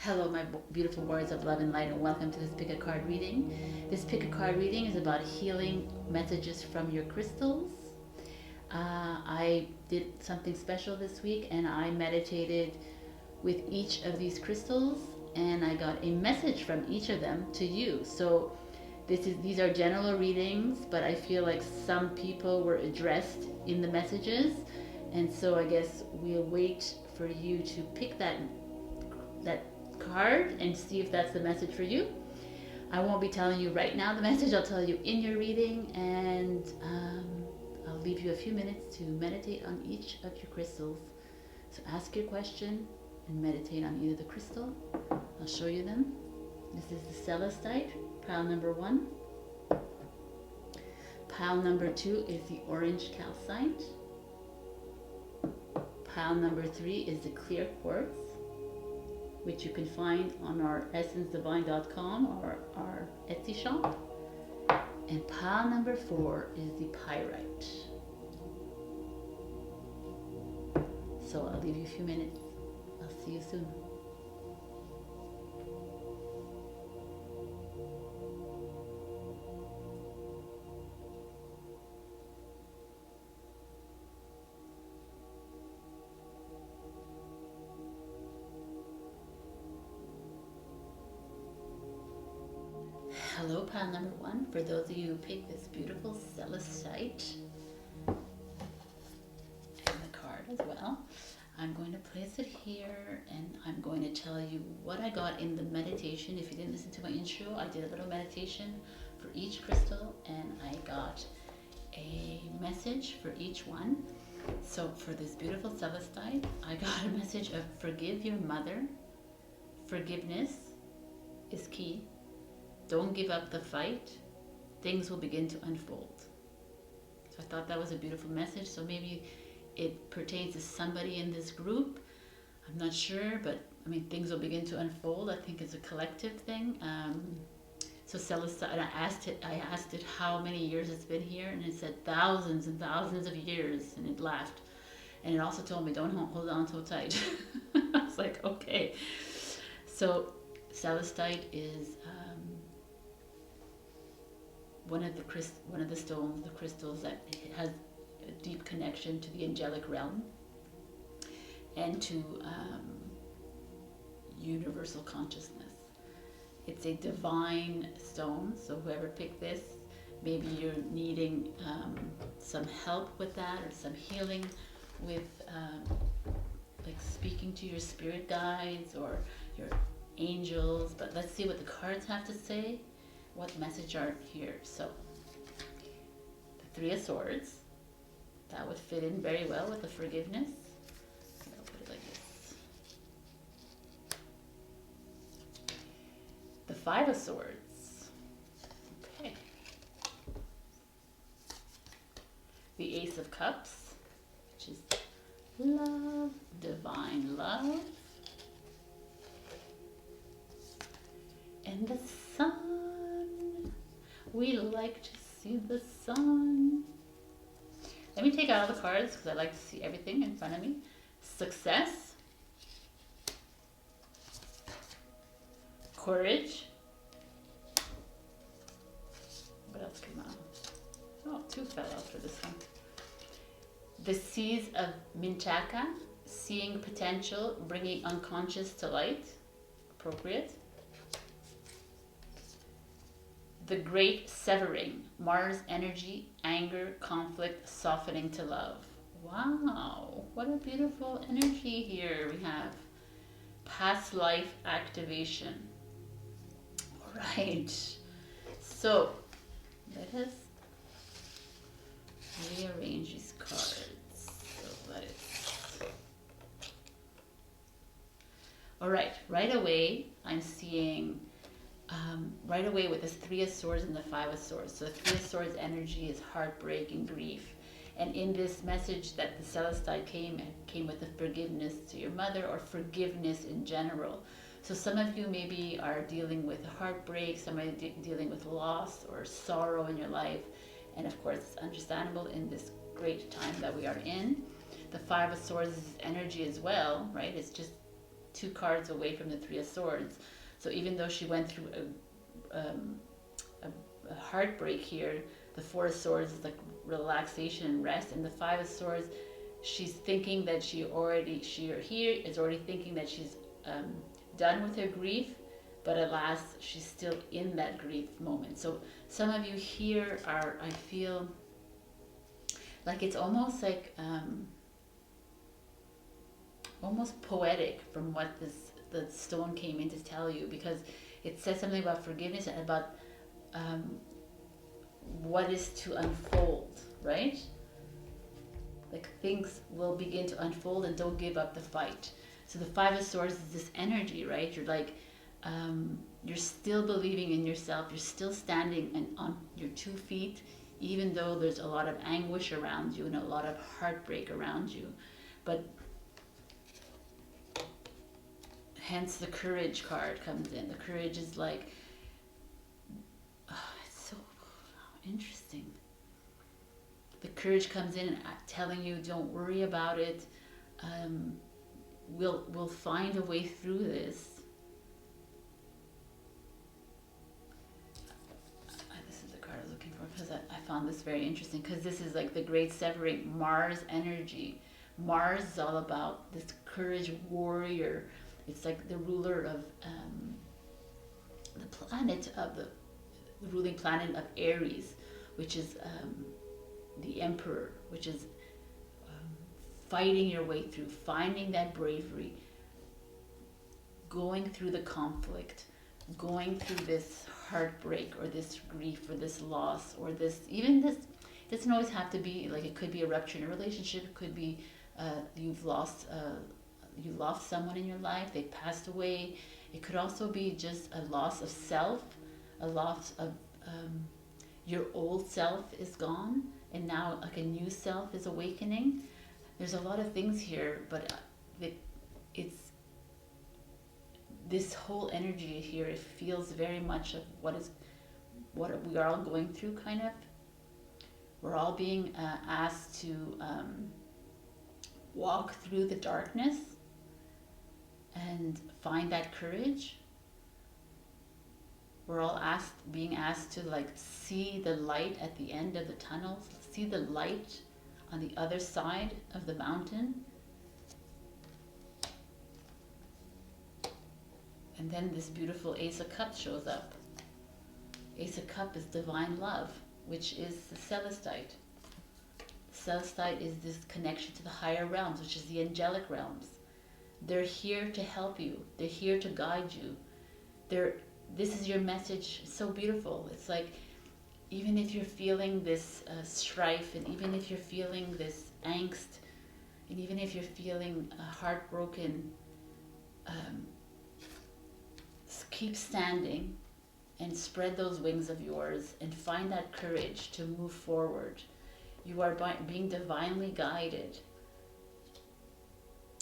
Hello, my beautiful warriors of love and light, and welcome to this pick a card reading. This pick a card reading is about healing messages from your crystals. I did something special this week and I meditated with each of these crystals and I got a message from each of them to you. So these are general readings, but I feel like some people were addressed in the messages, and so I guess we'll wait for you to pick that card and see if that's the message for you. I won't be telling you right now the message. I'll tell you in your reading, and I'll leave you a few minutes to meditate on each of your crystals. So ask your question and meditate on either the crystal. I'll show you them. This is the Celestite, pile number 1. Pile number 2 is the orange Calcite. Pile number 3 is the clear Quartz, which you can find on our essencedivine.com or our Etsy shop. And pile number 4 is the Pyrite. So I'll leave you a few minutes. I'll see you soon. Hello, pile number 1. For those of you who picked this beautiful Celestite and the card as well, I'm going to place it here and I'm going to tell you what I got in the meditation. If you didn't listen to my intro, I did a little meditation for each crystal and I got a message for each one. So for this beautiful Celestite, I got a message of forgive your mother. Forgiveness is key. Don't give up the fight. Things will begin to unfold. So I thought that was a beautiful message. So maybe it pertains to somebody in this group. I'm not sure, but I mean, things will begin to unfold. I think it's a collective thing. So Celestite, and I asked it how many years it's been here, and it said thousands and thousands of years, and it laughed. And it also told me, don't hold on so tight. I was like, okay. So Celestite is one of the stones, the crystals that has a deep connection to the angelic realm and to universal consciousness. It's a divine stone, so whoever picked this, maybe you're needing some help with that or some healing with like speaking to your spirit guides or your angels. But let's see what the cards have to say. What message are here? So the 3 of Swords, that would fit in very well with the forgiveness. I'll put it like this. The 5 of Swords. Okay. The Ace of Cups, which is love, divine love. And the Sun. We like to see the sun. Let me take out all the cards because I like to see everything in front of me. Success. Courage. What else came out? Oh, 2 fell out for this one. The Seas of Minchaka. Seeing potential, bringing unconscious to light. Appropriate. The Great Severing, Mars energy, anger, conflict, softening to love. Wow, what a beautiful energy here we have. Past life activation. All right, so let us rearrange these cards. So that is... All right away I'm seeing right away with this 3 of Swords and the 5 of Swords. So the 3 of Swords energy is heartbreak and grief. And in this message that the Celestite came with the forgiveness to your mother or forgiveness in general. So some of you maybe are dealing with heartbreak, somebody dealing with loss or sorrow in your life. And of course, it's understandable in this great time that we are in. The 5 of Swords is energy as well, right? It's just 2 cards away from the Three of Swords. So even though she went through a heartbreak here, the Four of Swords is like relaxation and rest, and the Five of Swords, she's thinking that she is already thinking that she's done with her grief, but alas, she's still in that grief moment. So some of you here are, I feel like it's almost like almost poetic from what the stone came in to tell you, because it says something about forgiveness and about what is to unfold, right? Like things will begin to unfold, and don't give up the fight. So the Five of Swords is this energy, right? You're like, you're still believing in yourself. You're still standing on your 2 feet, even though there's a lot of anguish around you and a lot of heartbreak around you. But hence the Courage card comes in. The Courage is like, oh, it's so interesting. The Courage comes in telling you, don't worry about it. We'll find a way through this. This is the card I was looking for, because I found this very interesting, because this is like the great severing, Mars energy. Mars is all about this courage warrior. It's like the ruler of the planet of the ruling planet of Aries, which is the Emperor, which is fighting your way through, finding that bravery, going through the conflict, going through this heartbreak or this grief or this loss or this, even this, it doesn't always have to be, like it could be a rupture in a relationship, it could be you've lost someone in your life, they passed away. It could also be just a loss of self, a loss of your old self is gone, and now like a new self is awakening. There's a lot of things here, but it's this whole energy here. It feels very much of what we are all going through, kind of. We're all being asked to walk through the darkness and find that courage. We're all being asked to like see the light at the end of the tunnel, see the light on the other side of the mountain. And then this beautiful Ace of Cups shows up. Ace of Cups is divine love, which is the Celestite. Celestite is this connection to the higher realms, which is the angelic realms. They're here to help you. They're here to guide you. This is your message. It's so beautiful. It's like, even if you're feeling this strife, and even if you're feeling this angst, and even if you're feeling heartbroken, keep standing and spread those wings of yours and find that courage to move forward. You are being divinely guided.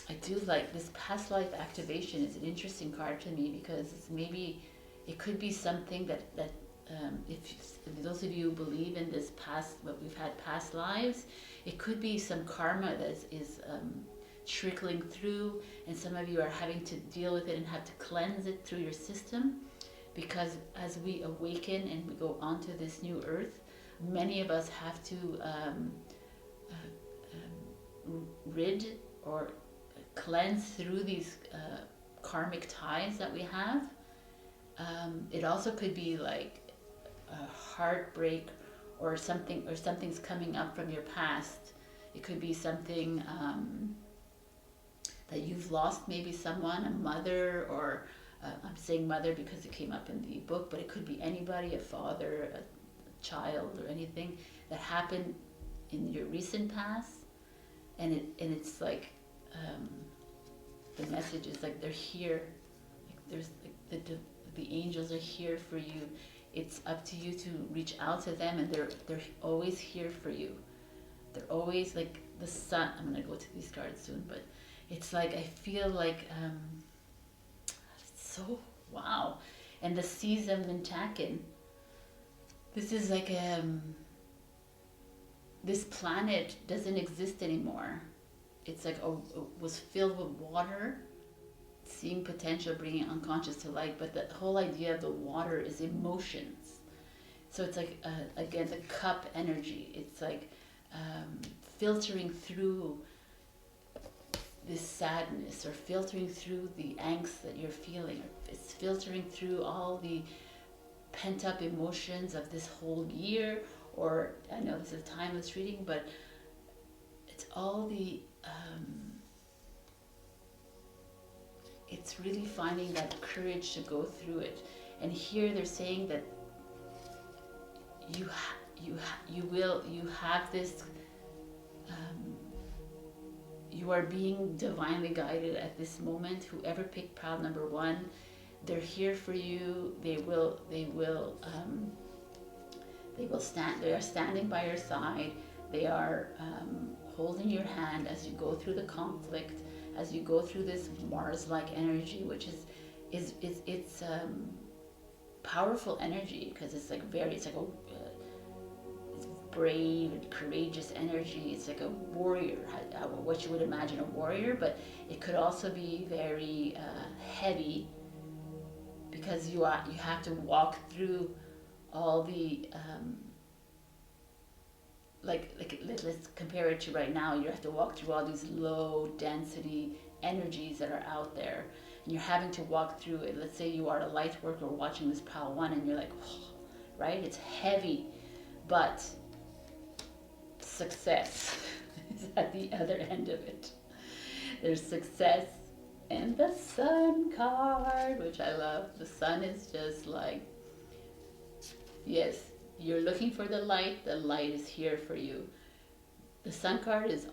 I do like this past life activation. Is an interesting card to me, because it could be something that if those of you who believe in this past, what we've had past lives, it could be some karma that is trickling through, and some of you are having to deal with it and have to cleanse it through your system, because as we awaken and we go onto this new earth, many of us have to rid or cleanse through these karmic ties that we have. It also could be like a heartbreak or something's coming up from your past. It could be something that you've lost, maybe someone, a mother, or I'm saying mother because it came up in the book, but it could be anybody, a father, a child, or anything that happened in your recent past. And it's like the message is like they're here. Like there's like the angels are here for you. It's up to you to reach out to them, and they're always here for you. They're always like the sun. I'm gonna go to these cards soon, but it's like I feel like so wow. And the seas of Mintakin. This is like this planet doesn't exist anymore. It's like was filled with water, seeing potential, bringing unconscious to light. But the whole idea of the water is emotions. So it's like, again, the cup energy. It's like filtering through this sadness, or filtering through the angst that you're feeling. Or it's filtering through all the pent up emotions of this whole year. Or I know this is a timeless reading, but it's all the it's really finding that courage to go through it. And here they're saying that you have this, you are being divinely guided at this moment. Whoever picked pile number 1, they're here for you. They are standing by your side. They are holding your hand as you go through the conflict, as you go through this Mars-like energy, which is powerful energy, because it's like it's brave and courageous energy. It's like a warrior, what you would imagine a warrior, but it could also be very heavy, because you have to walk through all the let's compare it to right now. You have to walk through all these low density energies that are out there, and you're having to walk through it. Let's say you are a light worker watching this pile 1, and you're like, oh, right? It's heavy, but success is at the other end of it. There's success. And the Sun card, which I love. The Sun is just like, yes, you're looking for the light is here for you. The Sun card is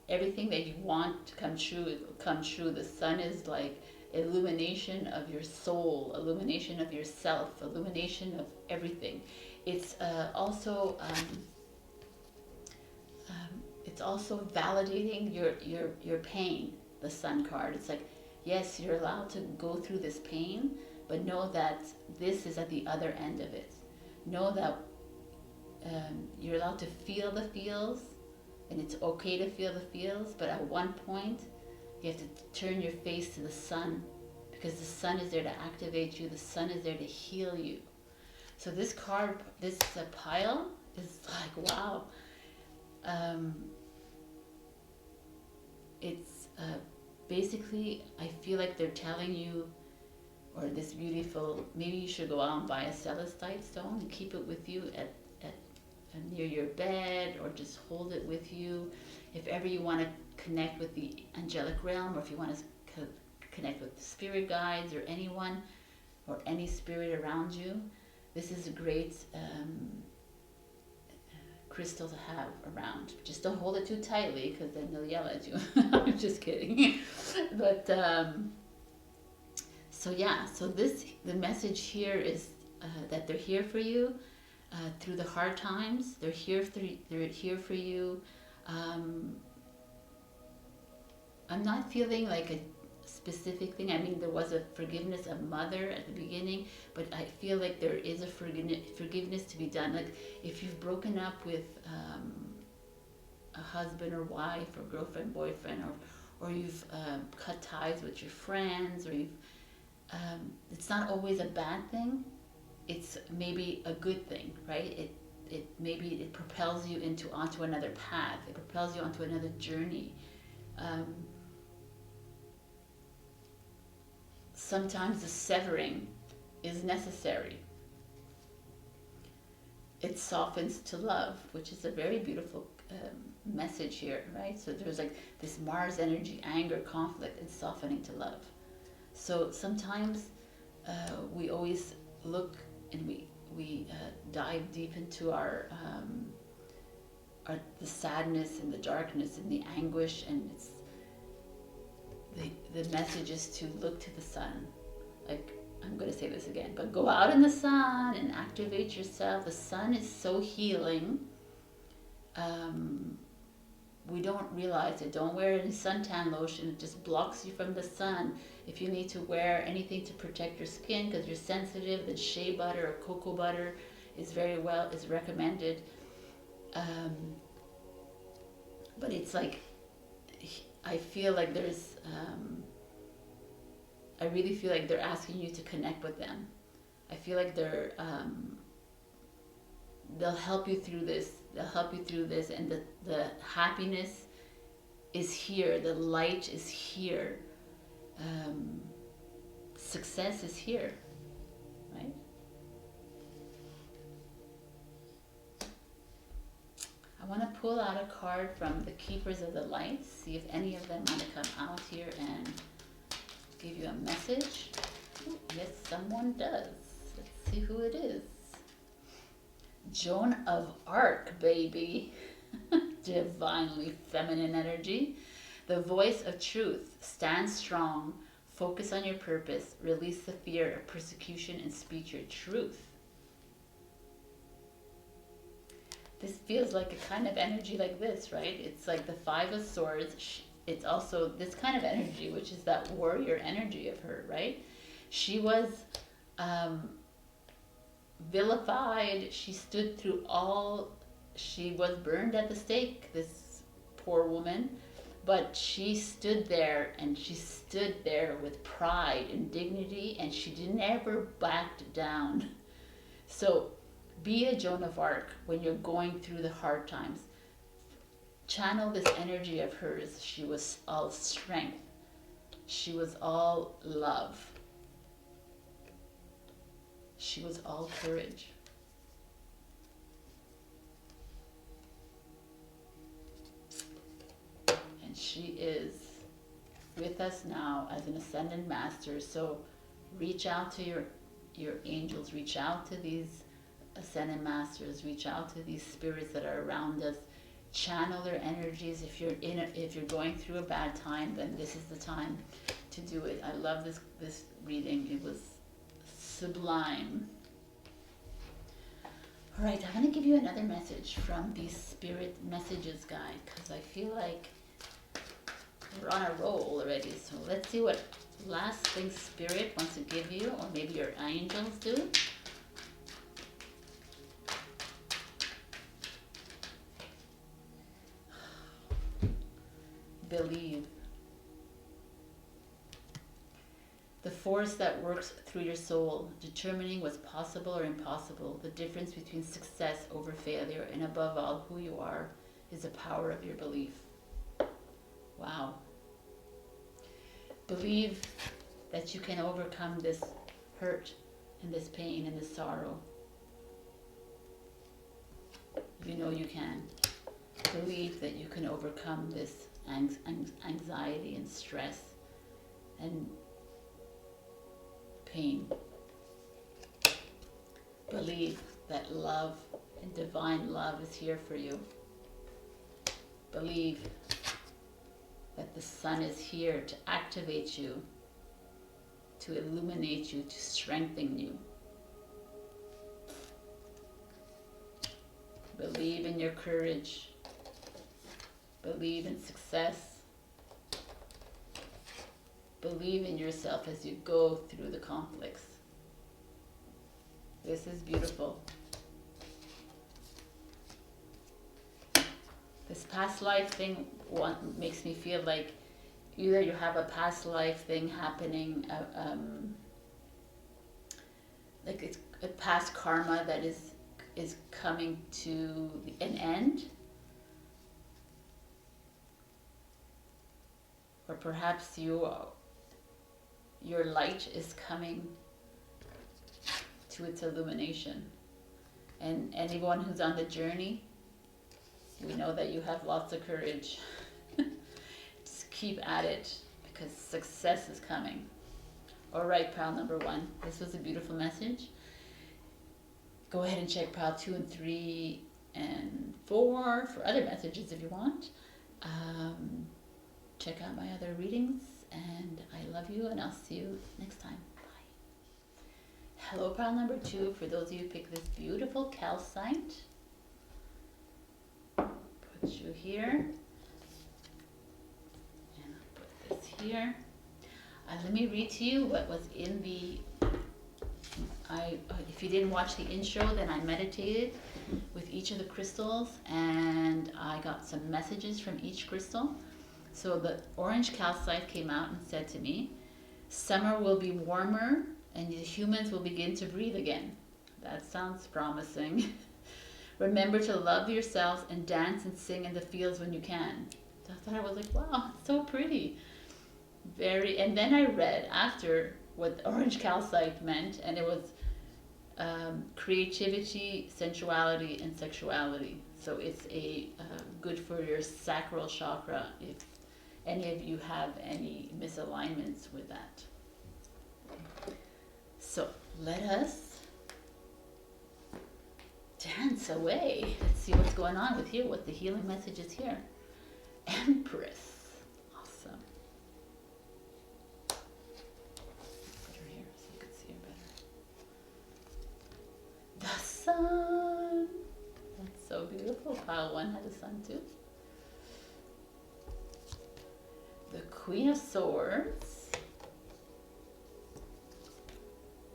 everything that you want to come true. The Sun is like illumination of your soul, illumination of yourself, illumination of everything. It's also validating your pain. The Sun card, it's like, yes, you're allowed to go through this pain, but know that this is at the other end of it. Know that you're allowed to feel the feels, and it's okay to feel the feels, but at one point you have to turn your face to the Sun, because the Sun is there to activate you. The Sun is there to heal you. So this card, this pile is like, wow. It's basically, I feel like they're telling you, or this beautiful, maybe you should go out and buy a Celestite stone and keep it with you at near your bed, or just hold it with you. If ever you want to connect with the angelic realm, or if you want to connect with spirit guides or anyone, or any spirit around you, this is a great crystal to have around. Just don't hold it too tightly, because then they'll yell at you. I'm just kidding. But so the message here is that they're here for you through the hard times. They're here for you. I'm not feeling like a specific thing. I mean, there was a forgiveness of mother at the beginning, but I feel like there is a forgiveness to be done. Like if you've broken up with a husband or wife, or girlfriend, boyfriend, or you've cut ties with your friends, or you've it's not always a bad thing. It's maybe a good thing, right? It propels you onto another path. It propels you onto another journey. Sometimes the severing is necessary. It softens to love, which is a very beautiful message here, right? So there's like this Mars energy, anger, conflict, and softening to love. So sometimes we always look and we dive deep into the sadness and the darkness and the anguish, and it's the message is to look to the Sun. Like, I'm going to say this again, but go out in the sun and activate yourself. The Sun is so healing. We don't realize it. Don't wear any suntan lotion. It just blocks you from the sun. If you need to wear anything to protect your skin because you're sensitive, then shea butter or cocoa butter is recommended. But it's like, I feel like there's I really feel like they're asking you to connect with them. I feel like they'll help you through this. They'll help you through this, and the happiness is here. The light is here. Success is here, right? I want to pull out a card from the Keepers of the Light, see if any of them want to come out here and give you a message. Ooh, yes, someone does. Let's see who it is. Joan of Arc, baby. Divinely feminine energy. The voice of truth. Stand strong. Focus on your purpose. Release the fear of persecution and speak your truth. This feels like a kind of energy like this, right? It's like the Five of Swords. It's also this kind of energy, which is that warrior energy of her, right? She was vilified. She stood through all. She was burned at the stake, this poor woman. But she stood there, and she stood there with pride and dignity, and she never backed down. So be a Joan of Arc when you're going through the hard times. Channel this energy of hers. She was all strength. She was all love. She was all courage. And she is with us now as an ascended master. So reach out to your angels, reach out to these ascended masters, reach out to these spirits that are around us. Channel their energies. If you're going through a bad time, then this is the time to do it. I love this reading. It was sublime. All right, I'm going to give you another message from the Spirit Messages guide, because I feel like we're on a roll already. So let's see what last thing Spirit wants to give you, or maybe your angels do. Believe. The force that works through your soul, determining what's possible or impossible, the difference between success over failure, and above all, who you are, is the power of your belief. Wow. Believe that you can overcome this hurt and this pain and this sorrow. You know you can. Believe that you can overcome this anxiety and stress and pain. Believe that love and divine love is here for you. Believe that the sun is here to activate you, to illuminate you, to strengthen you. Believe in your courage. Believe in success. Believe in yourself as you go through the conflicts. This is beautiful. This past life thing makes me feel like either you have a past life thing happening, like it's a past karma that is coming to an end, or perhaps your light is coming to its illumination. And anyone who's on the journey, we know that you have lots of courage. Just keep at it, because success is coming. All right, pile number 1. This was a beautiful message. Go ahead and check pile 2 and 3 and 4 for other messages if you want. Check out my other readings, and I love you, and I'll see you next time. Bye. Hello, pile number 2. For those of you who pick this beautiful calcite, put you here, and I'll put this here. Let me read to you what was in the. If you didn't watch the intro, then I meditated with each of the crystals, and I got some messages from each crystal. So the orange calcite came out and said to me, Summer will be warmer and the humans will begin to breathe again. That sounds promising. Remember to love yourself and dance and sing in the fields when you can. I thought, I was like, wow, it's so pretty. Very, and then I read after what orange calcite meant, and it was creativity, sensuality, and sexuality. So it's a good for your sacral chakra if any of you have any misalignments with that. So let us dance away. Let's see what's going on with here, what the healing message is here. Empress. Awesome. Put her here so you can see her better. The sun. That's so beautiful. Pile 1 had a sun too. The Queen of Swords.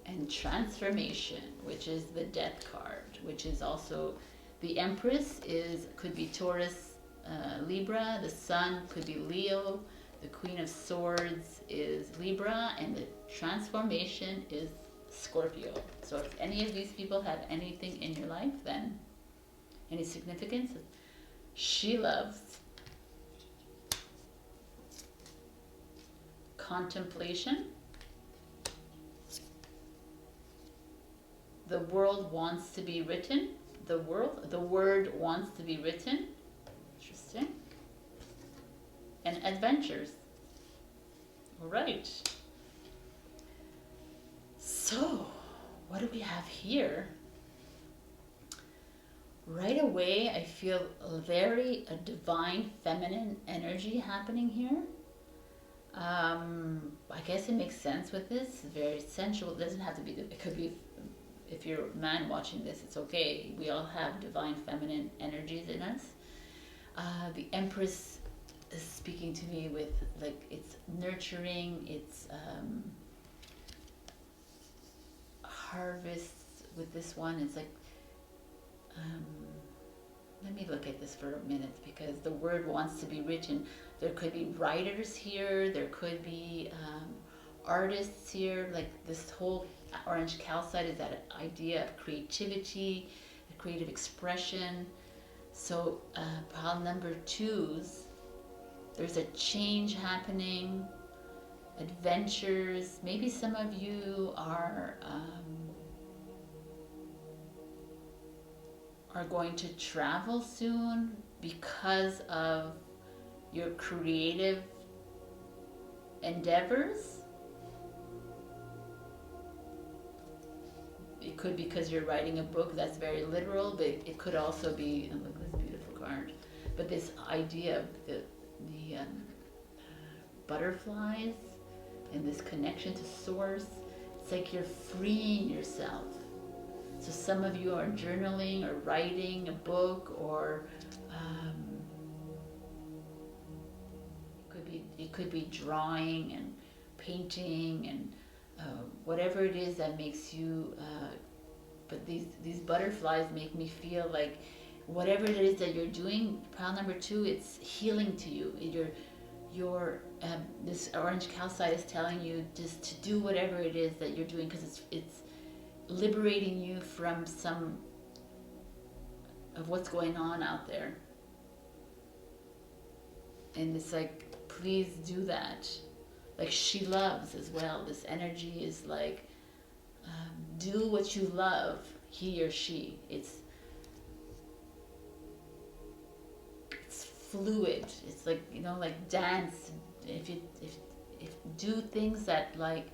And Transformation, which is the Death card, which is also the Empress could be Taurus, Libra. The Sun could be Leo. The Queen of Swords is Libra, and the Transformation is Scorpio. So if any of these people have anything in your life, then any significance, she loves contemplation. The world wants to be written. The word wants to be written. Interesting. And adventures. All right. So, what do we have here? Right away, I feel a divine feminine energy happening here. I guess it makes sense with this. Very sensual. It doesn't have to be. It could be. If you're a man watching this, it's okay. We all have divine feminine energies in us. The Empress is speaking to me with, like, it's nurturing, it's harvest with this one. It's like, let me look at this for a minute, because the word wants to be written. There could be writers here, there could be artists here. Like, this whole orange calcite is that idea of creativity, creative expression. So pile number 2's, there's a change happening, adventures. Maybe some of you are going to travel soon because of your creative endeavors. It could be because you're writing a book. That's very literal, but it could also be, and look at this beautiful card, but this idea of the butterflies and this connection to source. It's like you're freeing yourself. So some of you are journaling or writing a book, or it could be drawing and painting and whatever it is that makes you, but these butterflies make me feel like whatever it is that you're doing, pile number 2, it's healing to you. This orange calcite is telling you just to do whatever it is that you're doing, because it's liberating you from some of what's going on out there. And it's like, please do that. Like, she loves as well. This energy is like, do what you love, he or she. It's fluid. It's like, like dance. If do things that like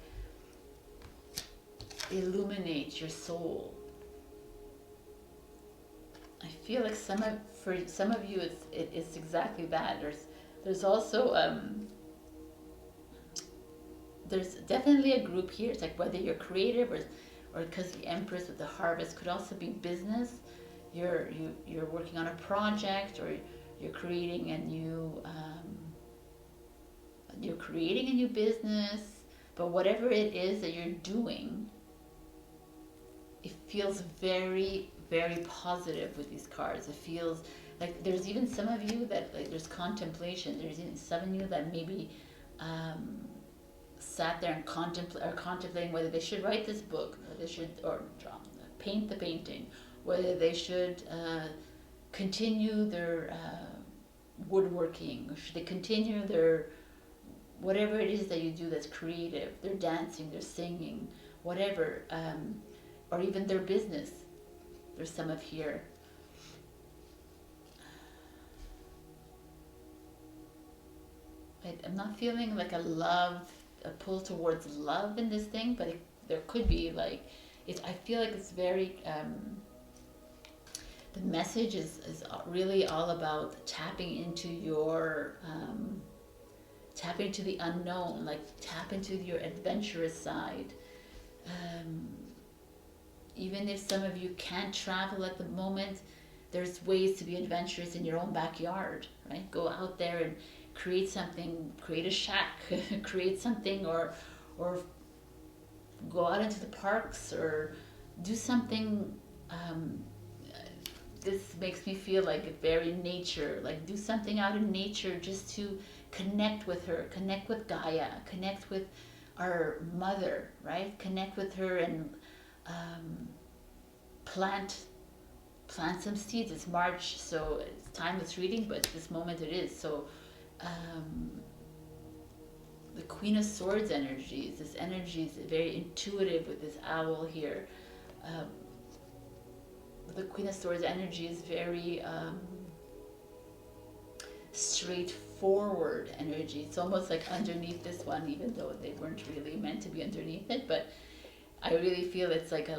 illuminate your soul. I feel like for some of you it's exactly that. There's also there's definitely a group here. It's like whether you're creative or because the Empress with the harvest could also be business. You're working on a project, or you're creating a new business. But whatever it is that you're doing, it feels very, very positive with these cards. It feels like there's even some of you that, like, there's contemplation. There's even some of you that maybe sat there and contemplating whether they should write this book, whether they should or draw, paint the painting, whether they should continue their woodworking, or should they continue their whatever it is that you do that's creative, their dancing, their singing, whatever, or even their business. There's some of here. I'm not feeling like a pull towards love in this thing, but there could be like, I feel like it's very, the message is really all about tapping into your, tap into the unknown, like tap into your adventurous side. Even if some of you can't travel at the moment, there's ways to be adventurous in your own backyard, right? Go out there and create something, create a shack, create something, or go out into the parks or do something. This makes me feel like very nature, like do something out in nature just to connect with her, connect with Gaia, connect with our mother, right? Connect with her and plant some seeds. It's March, so it's timeless reading, but this moment it is. So the Queen of Swords energies, this energy is very intuitive with this owl here. The Queen of Swords energy is very straightforward energy. It's almost like underneath this one, even though they weren't really meant to be underneath it, but I really feel it's like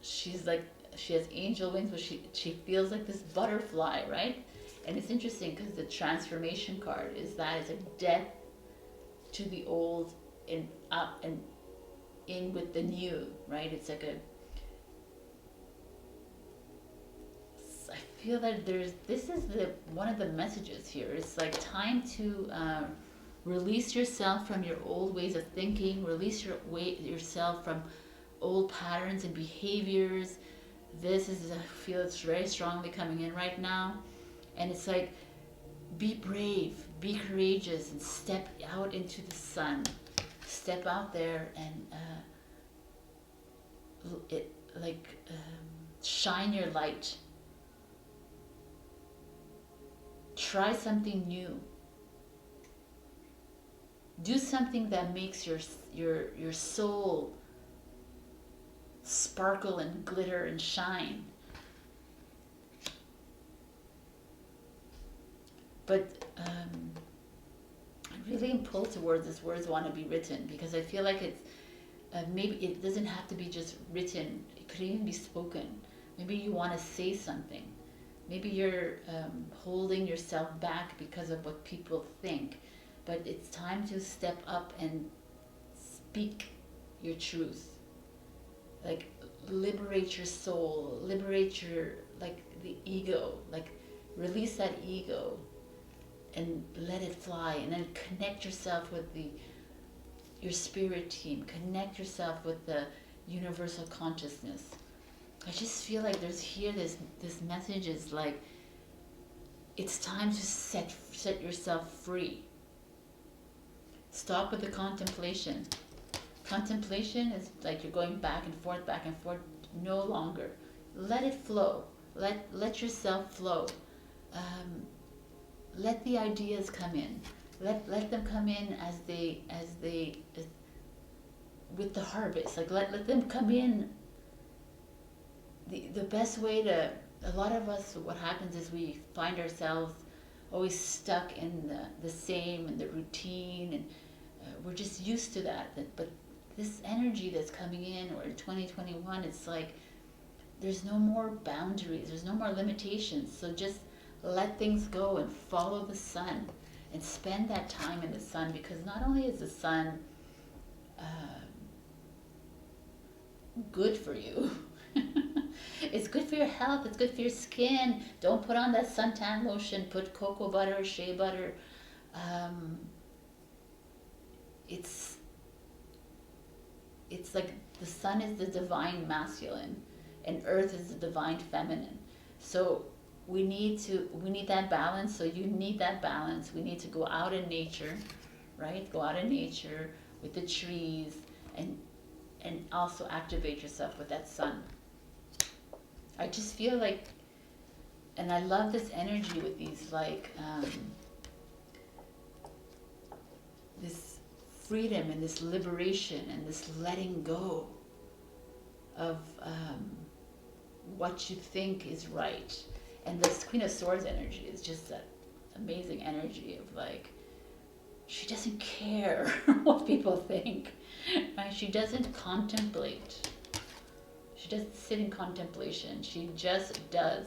she's like, she has angel wings, but she feels like this butterfly, right? And it's interesting because the transformation card is that it's a death to the old and up and in with the new, right? It's like I feel that this is one of the messages here. It's like time to release yourself from your old ways of thinking, release yourself from old patterns and behaviors. This is, I feel it's very strongly coming in right now. And it's like, be brave, be courageous, and step out into the sun. Step out there and shine your light. Try something new. Do something that makes your soul sparkle and glitter and shine. But I really am pulled towards this words want to be written, because I feel like it's maybe it doesn't have to be just written. It could even be spoken. Maybe you want to say something. Maybe you're holding yourself back because of what people think. But it's time to step up and speak your truth. Like, liberate your soul, liberate your, like, the ego, like, release that ego and let it fly, and then connect yourself with your spirit team, connect yourself with the universal consciousness. I just feel like this message is like, it's time to set yourself free. Stop with the contemplation. Contemplation is like you're going back and forth, no longer. Let it flow. Let yourself flow. Let the ideas come in. Let them come in as they with the harvest. Like let them come in. The best way to, a lot of us, what happens is we find ourselves always stuck in the same and the routine, and we're just used to that. But this energy that's coming in, or in 2021, it's like there's no more boundaries, there's no more limitations. So just let things go and follow the sun and spend that time in the sun, because not only is the sun good for you, it's good for your health, it's good for your skin. Don't put on that suntan lotion, put cocoa butter, shea butter. It's like the sun is the divine masculine and earth is the divine feminine. So we need that balance. So you need that balance. We need to go out in nature, right? Go out in nature with the trees, and also activate yourself with that sun. I just feel like, and I love this energy with these, like, this freedom and this liberation and this letting go of what you think is right. And this Queen of Swords energy is just that amazing energy of, like, she doesn't care what people think, right? She doesn't contemplate. She doesn't sit in contemplation. She just does.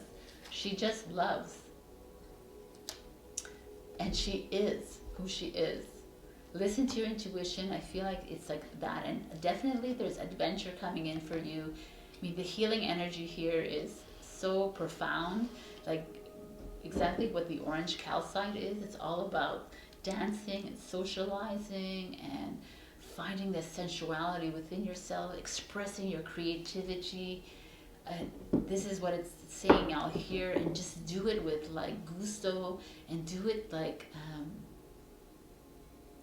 She just loves. And she is who she is. Listen to your intuition. I feel like it's like that. And definitely there's adventure coming in for you. I mean, the healing energy here is so profound. Like exactly what the orange calcite is. It's all about dancing and socializing and finding the sensuality within yourself, expressing your creativity. And this is what it's saying out here, and just do it with like gusto, and do it like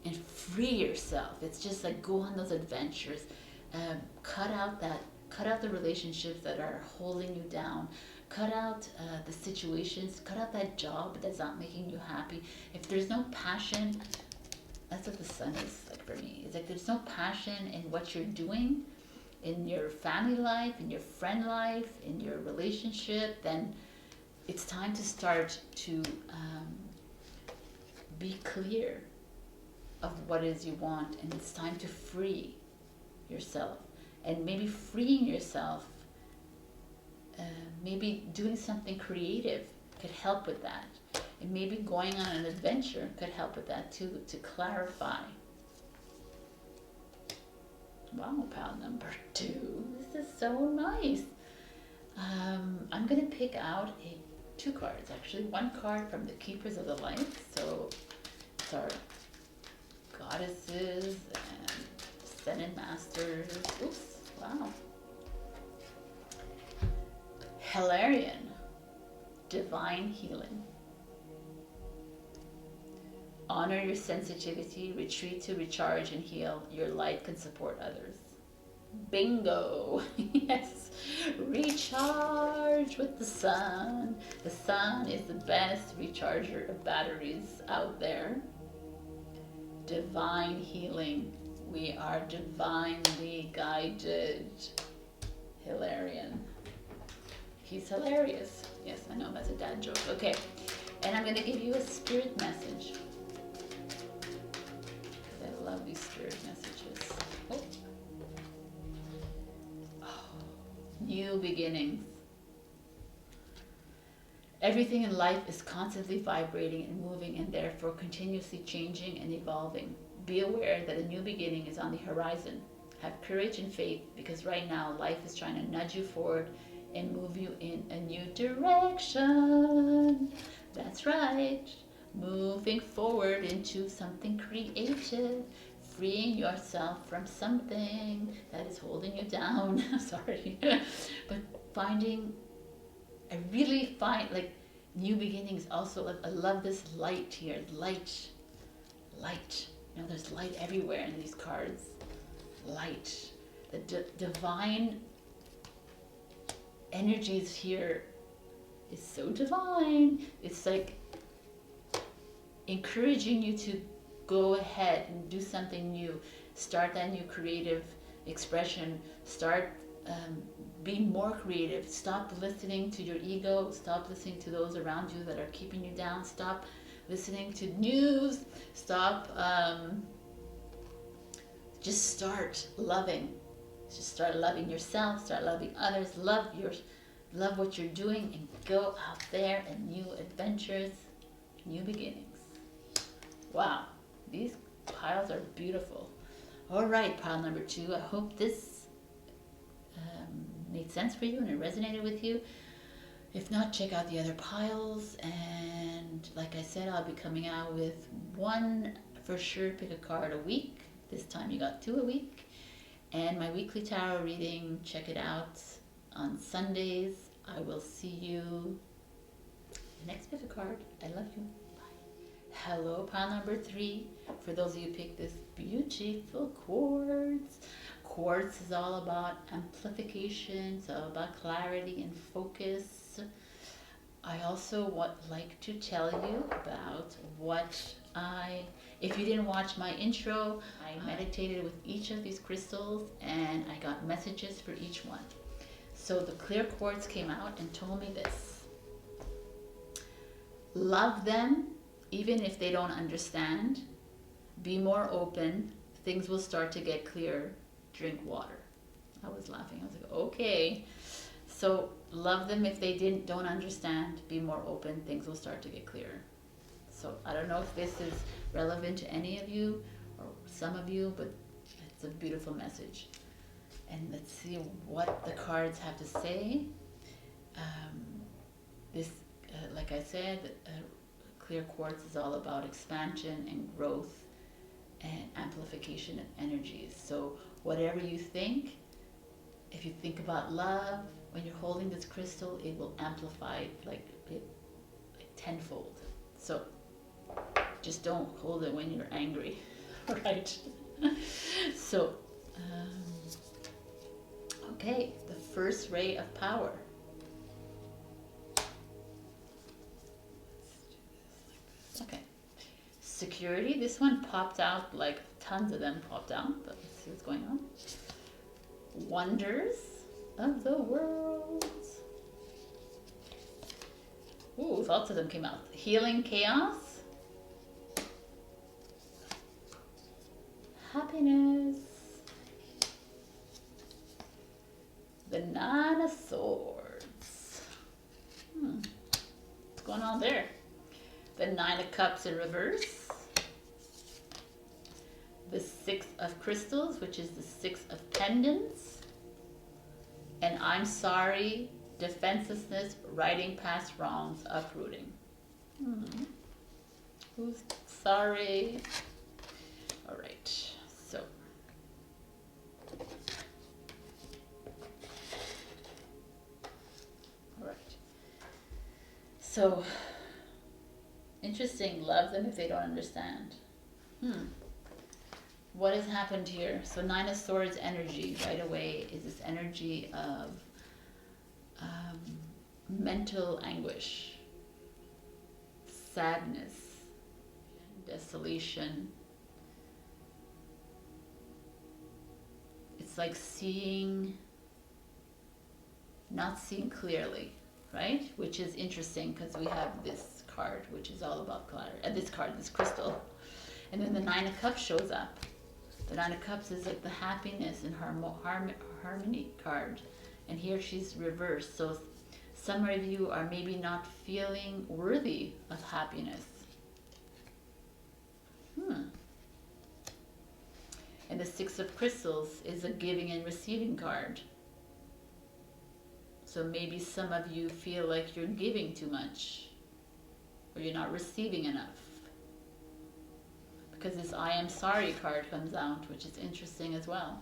and free yourself. It's just like go on those adventures. Cut out the relationships that are holding you down. Cut out the situations. Cut out that job that's not making you happy. If there's no passion, that's what the sun is like for me. It's like there's no passion in what you're doing, in your family life, in your friend life, in your relationship, then it's time to start to be clear of what it is you want, and it's time to free yourself. And maybe freeing yourself, maybe doing something creative could help with that. And maybe going on an adventure could help with that too, to clarify. Wow, pile number 2. This is so nice. I'm going to pick out 2 cards, actually. 1 card from the Keepers of the Light. So it's our goddesses and Ascended Masters. Oops, wow. Hilarion, Divine Healing. Honor your sensitivity, retreat to recharge and heal. Your light can support others. Bingo! Yes, recharge with the sun. The sun is the best recharger of batteries out there. Divine healing. We are divinely guided. Hilarion. He's hilarious. Yes, I know that's a dad joke. Okay, and I'm going to give you a spirit message. I love these spirit messages. New beginnings. Everything in life is constantly vibrating and moving, and therefore continuously changing and evolving. Be aware that a new beginning is on the horizon. Have courage and faith, because right now life is trying to nudge you forward and move you in a new direction. That's right. Moving forward into something creative, freeing yourself from something that is holding you down. Sorry. But I really find like new beginnings also. I love this light here. Light. You know, there's light everywhere in these cards. Light. The divine energies here is so divine. It's like encouraging you to go ahead and do something new. Start that new creative expression. Start being more creative. Stop listening to your ego. Stop listening to those around you that are keeping you down. Stop listening to news. Stop. Just start loving. Just start loving yourself. Start loving others. Love what you're doing, and go out there and new adventures, new beginnings. Wow, these piles are beautiful. All right, pile number 2. I hope this made sense for you and it resonated with you. If not, check out the other piles. And like I said, I'll be coming out with 1 for sure, pick a card a week. This time you got 2 a week. And my weekly tarot reading, check it out on Sundays. I will see you next pick a card. I love you. Bye. Hello, pile number 3. for those of you who pick this beautiful quartz. Quartz is all about amplification, it's all about clarity and focus. I also would like to tell you about if you didn't watch my intro, I meditated with each of these crystals and I got messages for each one. So the clear quartz came out and told me this: love them even if they don't understand, be more open, things will start to get clearer, drink water. I was laughing, I was like, okay. So love them if they don't understand, be more open, things will start to get clearer. So I don't know if this is relevant to any of you or some of you, but it's a beautiful message. And let's see what the cards have to say. Like I said, clear quartz is all about expansion and growth and amplification of energies. So whatever you think, if you think about love, when you're holding this crystal, it will amplify like tenfold. So just don't hold it when you're angry, right? So, okay, the first ray of power. Okay, security. This one popped out, like tons of them popped out, but let's see what's going on. Wonders of the world. Ooh, lots of them came out. Healing chaos. Happiness. The Nine of Swords. What's going on there? The Nine of Cups in reverse. The Six of Crystals, which is the Six of Pendants. And I'm sorry, defenselessness, righting past wrongs, uprooting. Who's sorry? All right, so. All right. So, interesting, love them if they don't understand. What has happened here? So Nine of Swords energy right away is this energy of mental anguish, sadness, desolation. It's like not seeing clearly, right? Which is interesting because we have this card, which is all about clarity. This crystal. And then the Nine of Cups shows up. The Nine of Cups is like the happiness and harmony card. And here she's reversed. So some of you are maybe not feeling worthy of happiness. And the Six of Crystals is a giving and receiving card. So maybe some of you feel like you're giving too much or you're not receiving enough. Because this I am sorry card comes out, which is interesting as well.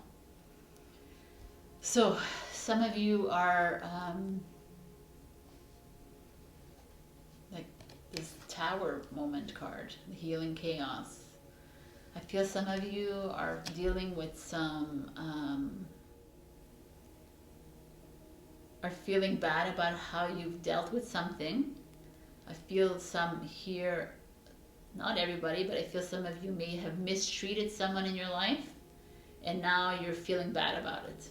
So some of you are like this Tower moment card, the healing chaos. I feel some of you are dealing with some, are feeling bad about how you've dealt with something. I feel some here, not everybody, but I feel some of you may have mistreated someone in your life and now you're feeling bad about it.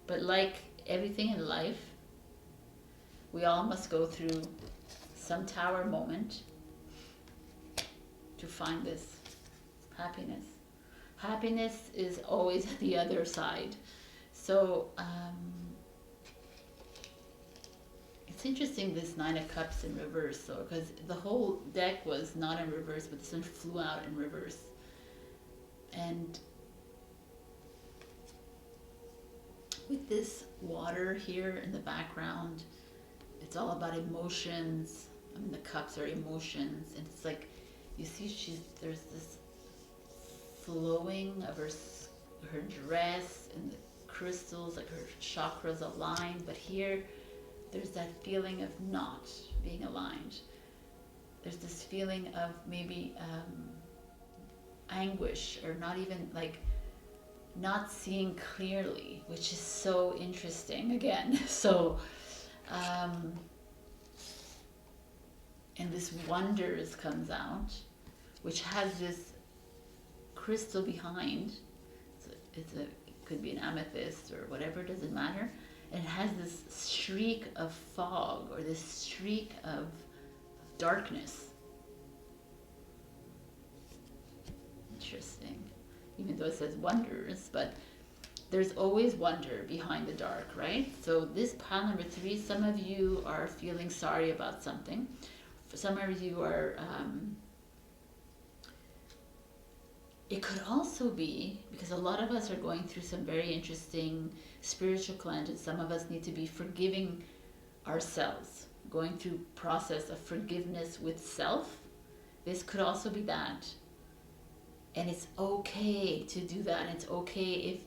But like everything in life, we all must go through some Tower moment to find this happiness. Happiness is always the other side. So it's interesting, this Nine of Cups in reverse, so because the whole deck was not in reverse, but this one flew out in reverse. And with this water here in the background, it's all about emotions. I mean, the cups are emotions, and it's like, you see, there's this flowing of her dress and the crystals, like her chakras aligned, but here there's that feeling of not being aligned. there's this feeling of maybe anguish, or not even like not seeing clearly, which is so interesting again. So and this wonders comes out, which has this crystal behind. It could be an amethyst or whatever, doesn't matter. And it has this streak of fog, or this streak of darkness. Interesting. Even though it says wonders, but there's always wonder behind the dark, right? So this pile number 3, some of you are feeling sorry about something. Some of you are, it could also be, because a lot of us are going through some very interesting spiritual cleanses. Some of us need to be forgiving ourselves, going through process of forgiveness with self. This could also be that. And it's okay to do that. It's okay if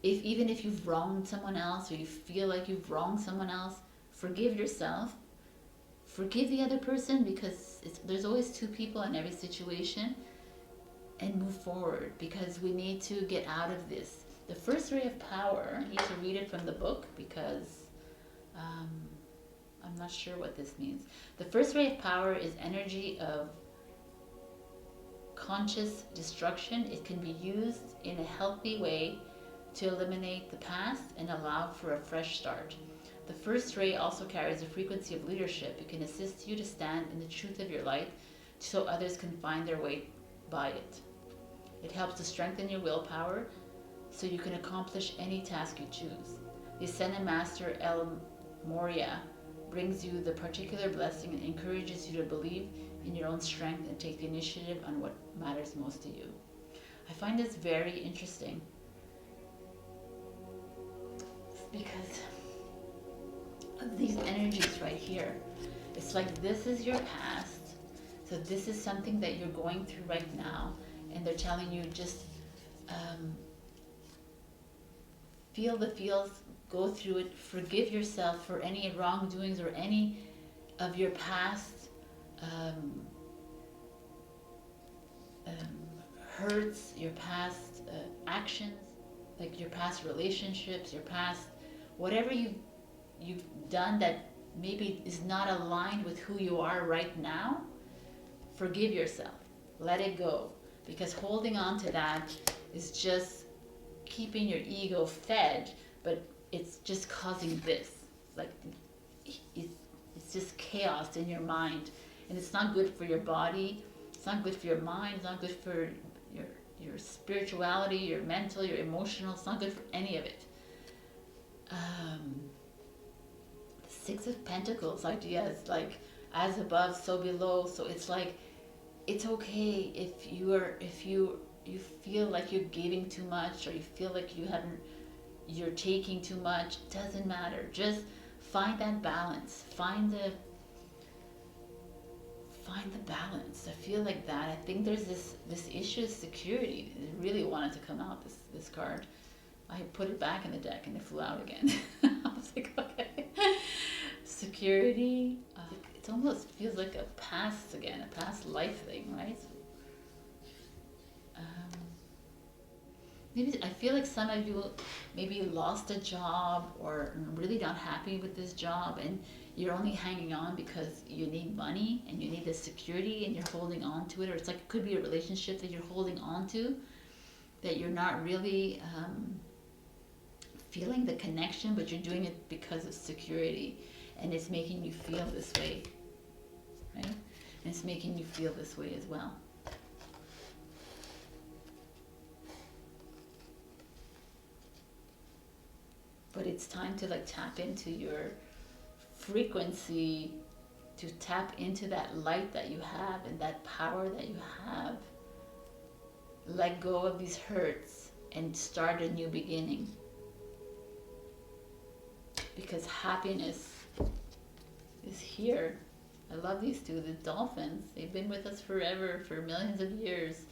even if you've wronged someone else, or you feel like you've wronged someone else, forgive yourself. Forgive the other person, because there's always two people in every situation, and move forward, because we need to get out of this. The first ray of power, I need to read it from the book, because I'm not sure what this means. The first ray of power is energy of conscious destruction. It can be used in a healthy way to eliminate the past and allow for a fresh start. The first ray also carries a frequency of leadership. It can assist you to stand in the truth of your light so others can find their way by it. It helps to strengthen your willpower so you can accomplish any task you choose. The Ascended Master El Moria brings you the particular blessing and encourages you to believe in your own strength and take the initiative on what matters most to you. I find this very interesting, because of these energies right here. It's like this is your past, so this is something that you're going through right now, and they're telling you just feel the feels, go through it, forgive yourself for any wrongdoings or any of your past hurts, your past actions, like your past relationships, your past whatever you've done that maybe is not aligned with who you are right now. Forgive yourself, let it go, because holding on to that is just keeping your ego fed, but it's just causing this, like it's just chaos in your mind, and it's not good for your body, it's not good for your mind, it's not good for your spirituality, your mental, your emotional, it's not good for any of it. The Six of Pentacles idea is like as above so below, so it's like it's okay if you feel like you're giving too much, or you feel like you're taking too much. Doesn't matter, just find that balance, find the balance. I feel like that. I think there's this issue of security. It really wanted to come out, this card. I put it back in the deck and it flew out again. I was like, okay. Security. It almost feels like a past again, a past life thing, right? Maybe I feel like some of you maybe lost a job, or really not happy with this job, and you're only hanging on because you need money and you need the security, and you're holding on to it. Or it's like it could be a relationship that you're holding on to, that you're not really feeling the connection, but you're doing it because of security, and it's making you feel this way, right? And it's making you feel this way as well. But it's time to like tap into your frequency, to tap into that light that you have and that power that you have. Let go of these hurts and start a new beginning. Because happiness is here. I love these two, the dolphins. They've been with us forever, for millions of years.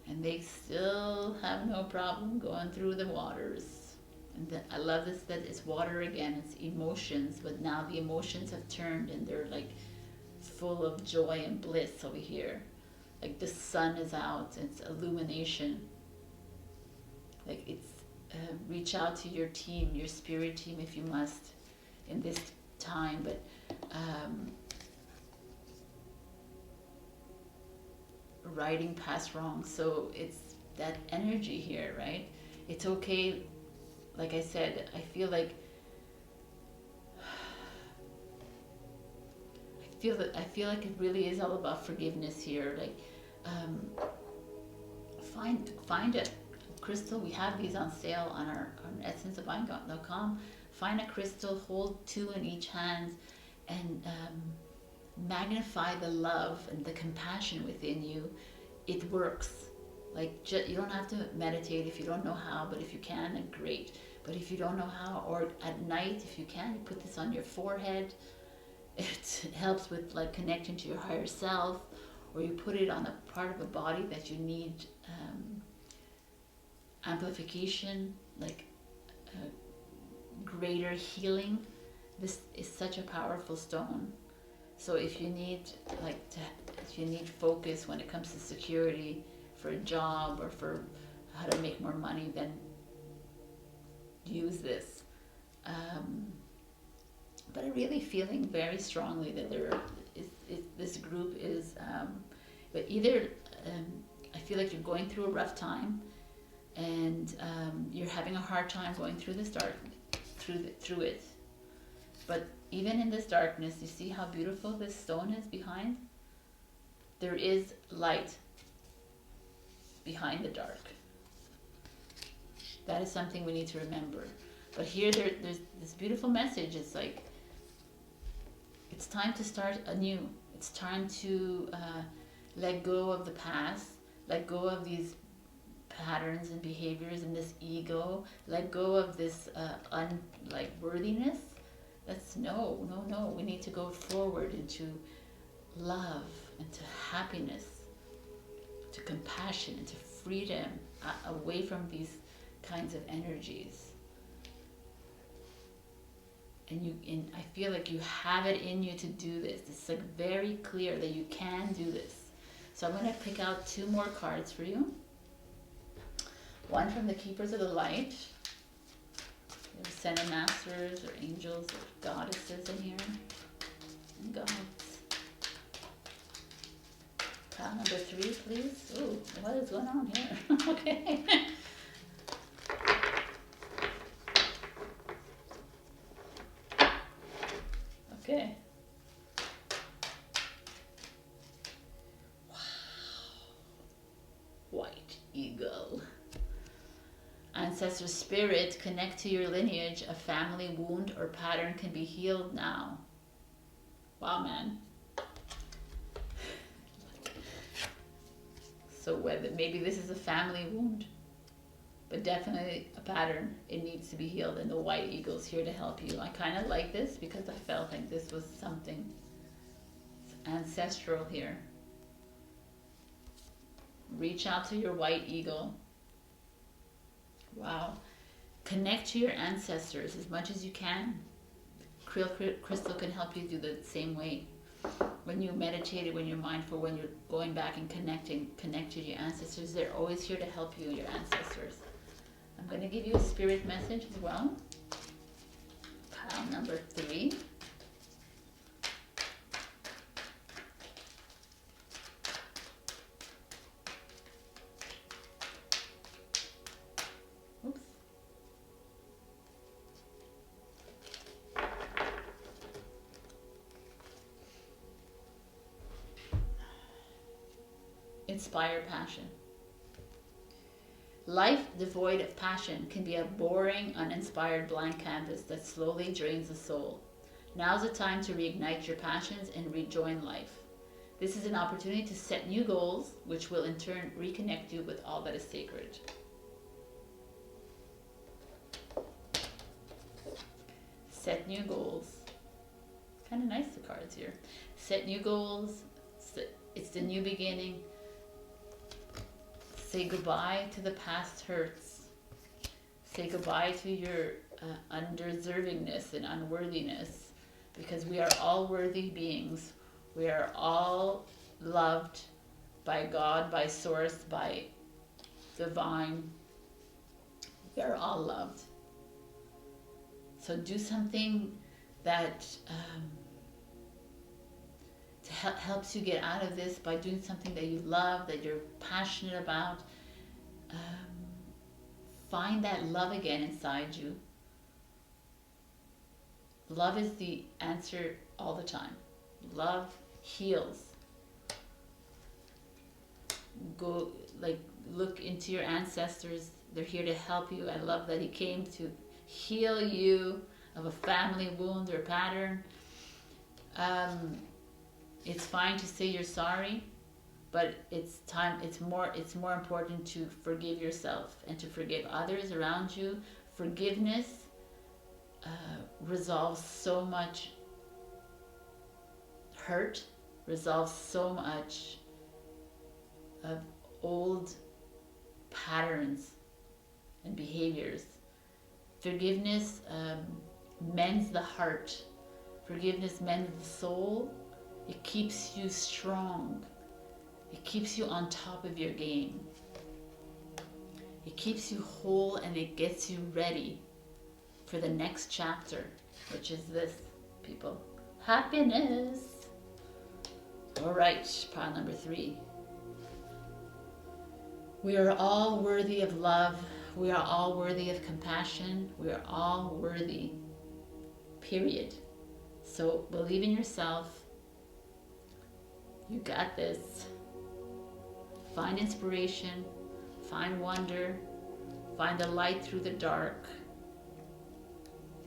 And they still have no problem going through the waters. And I love this, that it's water again, it's emotions, but now the emotions have turned and they're like It's full of joy and bliss over here. Like the sun is out, it's illumination. Like it's, reach out to your team, your spirit team if you must in this time, but righting past wrongs. So it's that energy here, right? It's okay. Like I said, I feel like I feel like it really is all about forgiveness here. Like, find a crystal. We have these on sale on essenceofvine.com. Find a crystal, hold 2 in each hand, and magnify the love and the compassion within you. It works. Like, you don't have to meditate if you don't know how, but if you can, then great. But if you don't know how, or at night, if you can, you put this on your forehead. It helps with like connecting to your higher self, or you put it on a part of the body that you need amplification, like greater healing. This is such a powerful stone. So if you need if you need focus when it comes to security for a job or for how to make more money, then use this. But I'm really feeling very strongly that this group is, but either I feel like you're going through a rough time, and you're having a hard time going through this through it. But even in this darkness, you see how beautiful this stone is behind? There is light behind the dark. That is something we need to remember. But here there's this beautiful message. It's like, it's time to start anew. It's time to let go of the past, let go of these patterns and behaviors and this ego, let go of this worthiness. That's no. We need to go forward into love, into happiness, to compassion, into freedom, away from these kinds of energies. And I feel like you have it in you to do this. It's like very clear that you can do this. So I'm going to pick out 2 more cards for you. One from the Keepers of the Light. There's Center Masters or angels or goddesses in here. And gods. Pile number 3, please. Ooh, what is going on here? Okay. Okay. Wow. White eagle. Ancestor spirit, connect to your lineage. A family wound or pattern can be healed now. Wow, man. So whether maybe this is a family wound, but definitely a pattern, it needs to be healed, and the white eagle's here to help you. I kind of like this because I felt like this was something ancestral here. Reach out to your white eagle. Wow. Connect to your ancestors as much as you can. Crystal can help you do the same way. When you meditate, when you're mindful, when you're going back and connect to your ancestors, they're always here to help you, your ancestors. I'm going to give you a spirit message as well. Pile number 3. Oops. Inspire passion. Life devoid of passion can be a boring, uninspired blank canvas that slowly drains the soul. Now's the time to reignite your passions and rejoin life. This is an opportunity to set new goals, which will in turn reconnect you with all that is sacred. Set new goals. Kind of nice, the cards here. Set new goals. It's the new beginning. Say goodbye to the past hurts. Say goodbye to your undeservingness and unworthiness, because we are all worthy beings We are all loved by God, by Source, by Divine. We are all loved. So do something that helps you get out of this by doing something that you love, that you're passionate about. Find that love again inside you. Love is the answer all the time. Love heals. Go, like, look into your ancestors. They're here to help you. I love that he came to heal you of a family wound or pattern. It's fine to say you're sorry, but it's more important to forgive yourself and to forgive others around you. Forgiveness resolves so much hurt, resolves so much of old patterns and behaviors. Forgiveness mends the heart. Forgiveness mends the soul. It keeps you strong. It keeps you on top of your game. It keeps you whole, and it gets you ready for the next chapter, which is this, people. Happiness. All right, pile number 3. We are all worthy of love. We are all worthy of compassion. We are all worthy, period. So believe in yourself. You got this. Find inspiration. Find wonder. Find the light through the dark.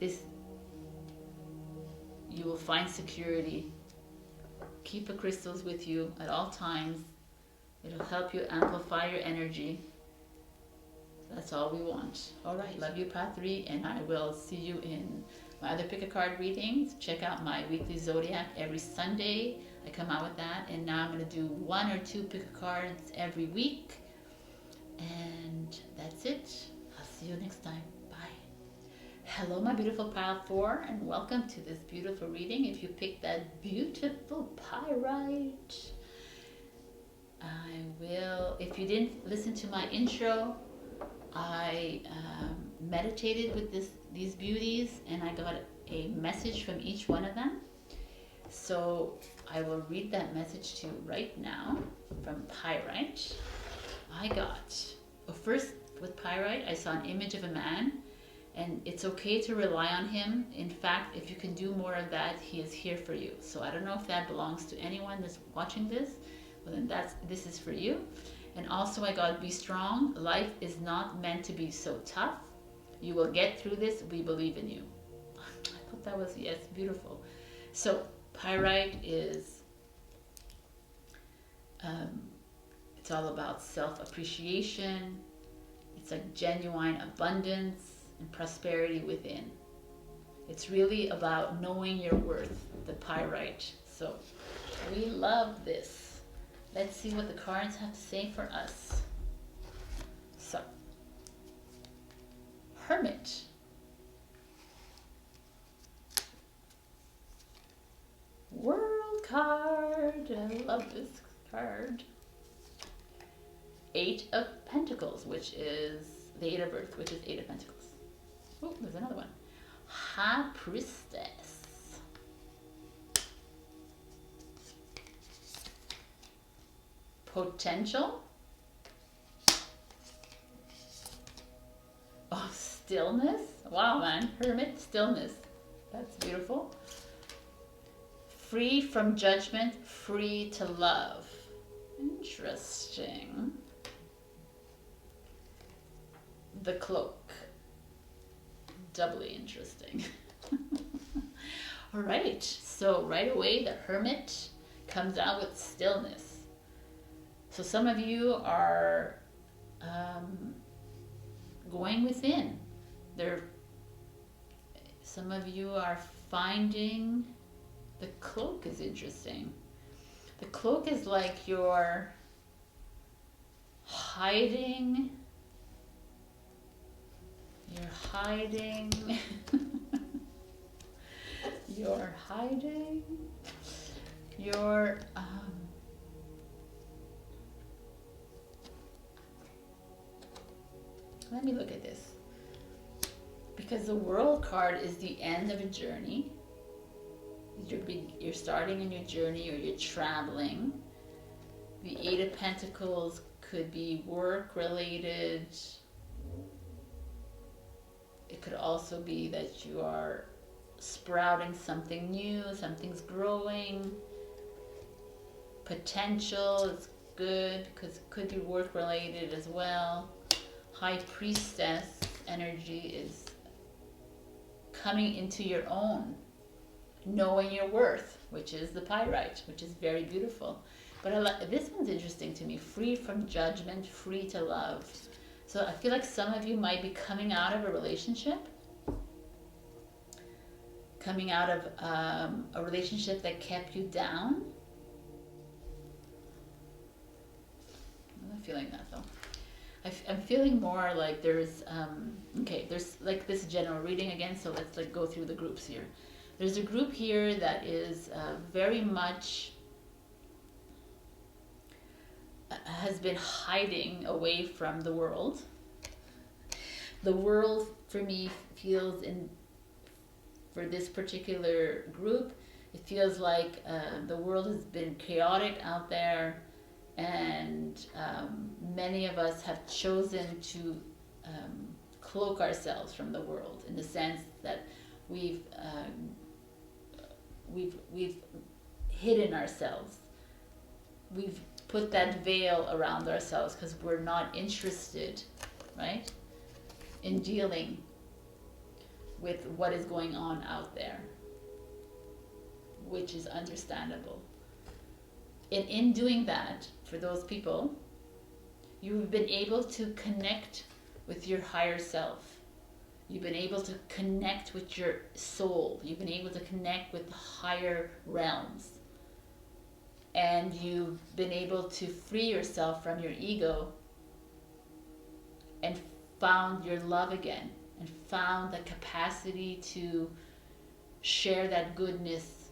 You will find security. Keep the crystals with you at all times. It'll help you amplify your energy. That's all we want. All right, love you, Part 3, and I will see you in my other pick a card readings. Check out my weekly zodiac every Sunday. I come out with that, and now I'm going to do 1 or 2 pick a cards every week. And that's it. I'll see you next time. Bye. Hello, my beautiful pile 4, and welcome to this beautiful reading. If you picked that beautiful pyrite, if you didn't listen to my intro, I meditated with these beauties, and I got a message from each one of them. So I will read that message to you right now from Pyrite. First with Pyrite, I saw an image of a man, and it's okay to rely on him. In fact, if you can do more of that, he is here for you. So I don't know if that belongs to anyone that's watching this, well then this is for you. And also I got, be strong. Life is not meant to be so tough. You will get through this. We believe in you. I thought that was, yes, beautiful. So Pyrite is, it's all about self-appreciation. It's like genuine abundance and prosperity within. It's really about knowing your worth, the Pyrite. So we love this. Let's see what the cards have to say for us. So, Hermit. World card. I love this card. 8 of Pentacles, which is the 8 of Earth, which is 8 of Pentacles. Oh, there's another one. High Priestess. Potential. Oh, Stillness. Wow, man. Hermit, stillness. That's beautiful. Free from judgment, free to love. Interesting. The Cloak. Doubly interesting. All right. So right away, the Hermit comes out with stillness. So some of you are going within. Some of you are finding, the Cloak is interesting. The Cloak is like you're hiding. You're hiding. Your let me look at this, because the World card is the end of a journey. You're starting a new journey, or you're traveling. The Eight of Pentacles could be work related. It could also be that you are sprouting something new, something's growing. Potential is good because it could be work related as well. High Priestess energy is coming into your own, knowing your worth, which is the Pyrite, which is very beautiful. But this one's interesting to me. Free from judgment, free to love. So I feel like some of you might be coming out of a relationship, coming out of a relationship that kept you down. I'm not feeling that though. I'm feeling more like there's, there's like this general reading again, so let's like go through the groups here. There's a group here that is very much has been hiding away from the world. The world for me feels for this particular group, it feels like the world has been chaotic out there, and many of us have chosen to cloak ourselves from the world, in the sense that we've hidden ourselves. We've put that veil around ourselves because we're not interested, right, in dealing with what is going on out there, which is understandable. And in doing that, for those people, you've been able to connect with your higher self. You've been able to connect with your soul. You've been able to connect with the higher realms. And you've been able to free yourself from your ego and found your love again, and found the capacity to share that goodness,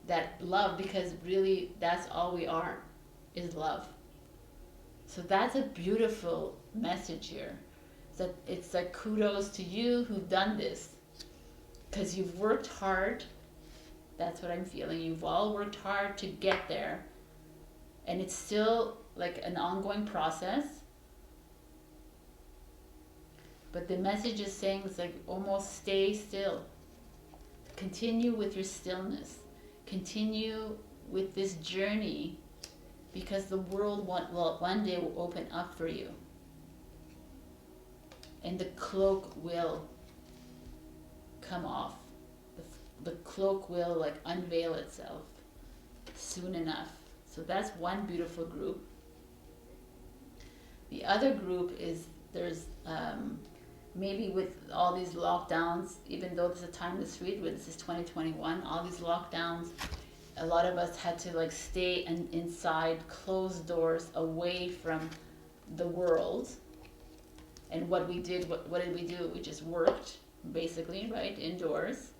that love, because really that's all we are, is love. So that's a beautiful message here. That it's like kudos to you who've done this, because you've worked hard. That's what I'm feeling. You've all worked hard to get there, and it's still like an ongoing process. But the message is saying, it's like almost stay still. Continue with your stillness. Continue with this journey, because the world one day will open up for you. And the cloak will come off. The cloak will like unveil itself soon enough. So that's one beautiful group. The other group is, there's maybe with all these lockdowns, even though this is a timeless read, where this is 2021, all these lockdowns, a lot of us had to like stay inside, closed doors, away from the world. And what we did, what did we do? We just worked, basically, right, indoors.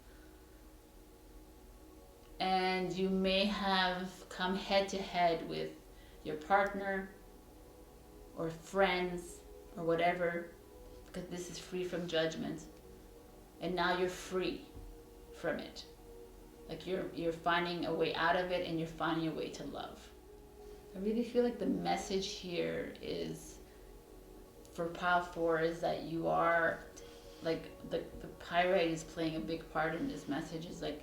And you may have come head to head with your partner or friends or whatever, because this is free from judgment. And now you're free from it. Like you're finding a way out of it, and you're finding a way to love. I really feel like the message here is, for Pile 4, is that you are, like, the Pyrite is playing a big part in this message, is like,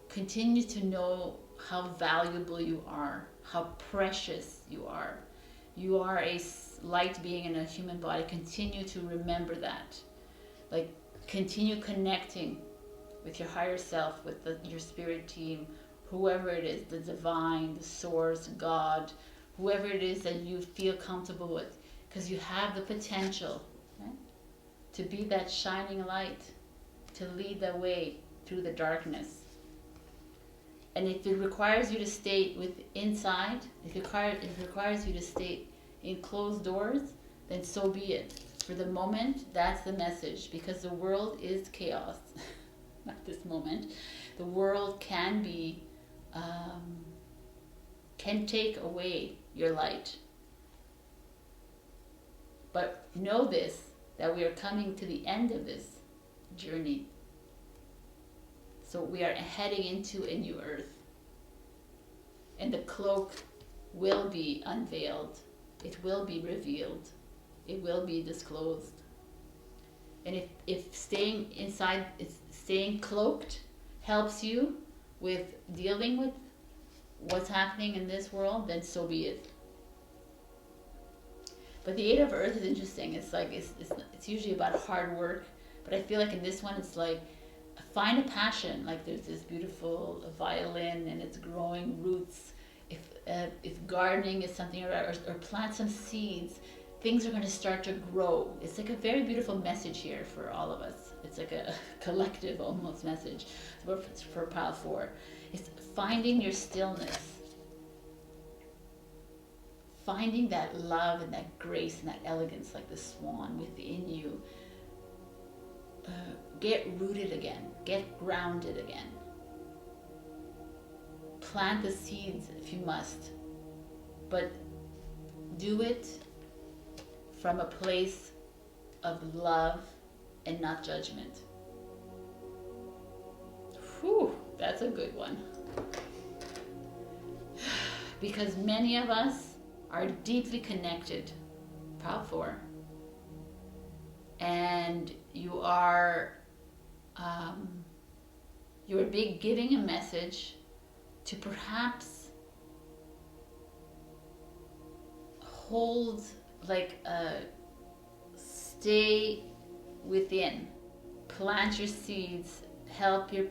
continue to know how valuable you are, how precious you are. You are a light being in a human body. Continue to remember that. Like, continue connecting with your higher self, with your spirit team, whoever it is, the divine, the source, God, whoever it is that you feel comfortable with, because you have the potential, right, to be that shining light, to lead the way through the darkness. And if it requires you to stay inside, if it requires you to stay in closed doors, then so be it. For the moment, that's the message, because the world is chaos at this moment. The world can be, can take away your light. But know this, that we are coming to the end of this journey. So we are heading into a new earth. And the cloak will be unveiled. It will be revealed. It will be disclosed. And if staying inside, staying cloaked helps you with dealing with what's happening in this world, then so be it. But the Eight of Earth is interesting. It's like it's usually about hard work, but I feel like in this one it's like find a passion. Like there's this beautiful violin and it's growing roots. If gardening is something, or plant some seeds, things are going to start to grow. It's like a very beautiful message here for all of us. It's like a collective almost message for pile 4. It's finding your stillness. Finding that love and that grace and that elegance like the swan within you. Get rooted again. Get grounded again. Plant the seeds if you must. But do it from a place of love and not judgment. Whew, that's a good one. Because many of us are deeply connected, pile 4, and you're giving a message to perhaps hold, stay within, plant your seeds, help your,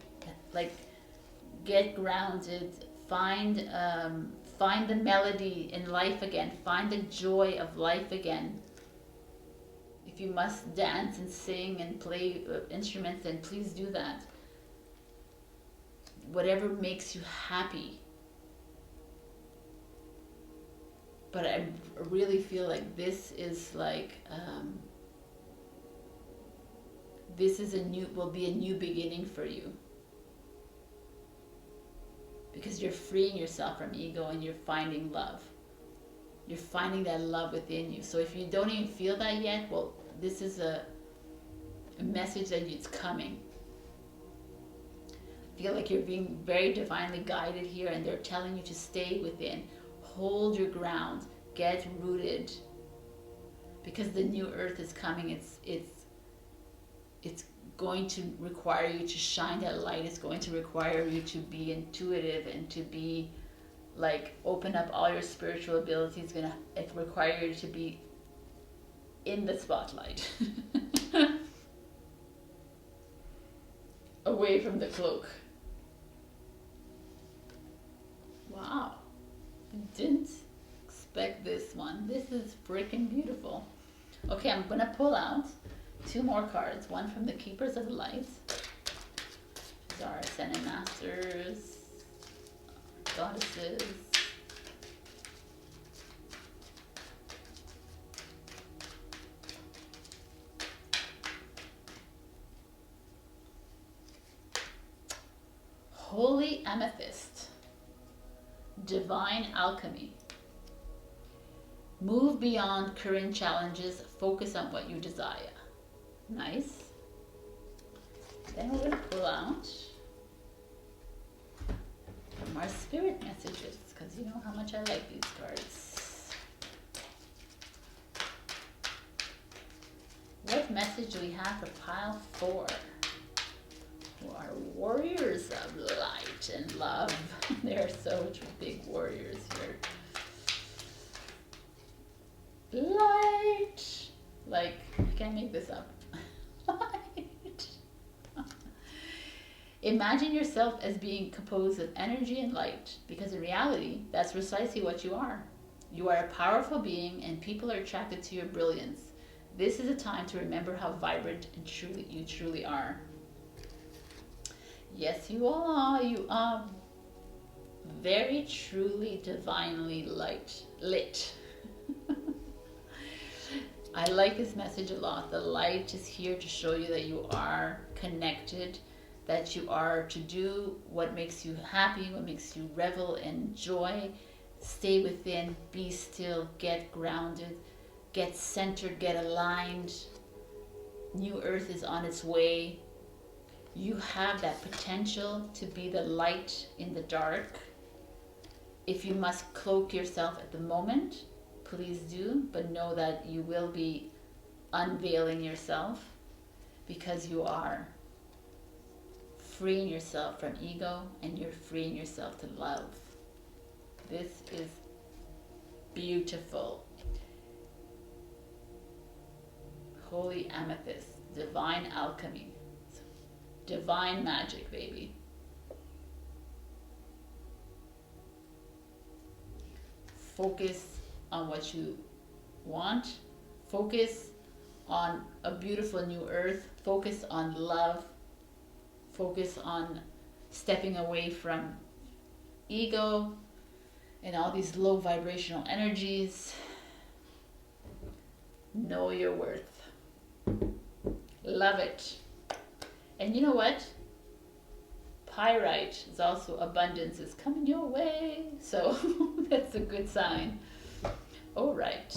get grounded, find the melody in life again, find the joy of life again. If you must dance and sing and play instruments, then please do that. Whatever makes you happy. But I really feel like this is will be a new beginning for you. Because you're freeing yourself from ego and you're finding love. You're finding that love within you. So if you don't even feel that yet, well, this is a message that it's coming. I feel like you're being very divinely guided here, and they're telling you to stay within. Hold your ground. Get rooted. Because the new earth is coming. It's going to require you to shine that light. It's going to require you to be intuitive and to be open up all your spiritual abilities. It require you to be in the spotlight. Away from the cloak. Wow. I didn't expect this one. This is freaking beautiful. Okay, I'm gonna pull out 2 more cards. One from the Keepers of the Light. These are Ascended Masters, Goddesses. Holy Amethyst. Divine Alchemy. Move beyond current challenges. Focus on what you desire. Nice. Then we're going to pull out from our spirit messages, because you know how much I like these cards. What message do we have for pile 4? Who are warriors of light and love. They are so big warriors here. Light. I can't make this up. Light. Imagine yourself as being composed of energy and light, because in reality, that's precisely what you are. You are a powerful being, and people are attracted to your brilliance. This is a time to remember how vibrant and you truly are. Yes, you are. You are very truly divinely lit. I like this message a lot. The light is here to show you that you are connected, that you are to do what makes you happy, what makes you revel in joy. Stay within, be still, get grounded, get centered, get aligned. New earth is on its way. You have that potential to be the light in the dark. If you must cloak yourself at the moment, please do, but know that you will be unveiling yourself, because you are freeing yourself from ego and you're freeing yourself to love. This is beautiful. Holy amethyst, divine alchemy, divine magic, baby. Focus on what you want. Focus on a beautiful new earth. Focus on love. Focus on stepping away from ego and all these low vibrational energies. Know your worth. Love it. And you know what? Pyrite is also abundance is coming your way. So that's a good sign. All right.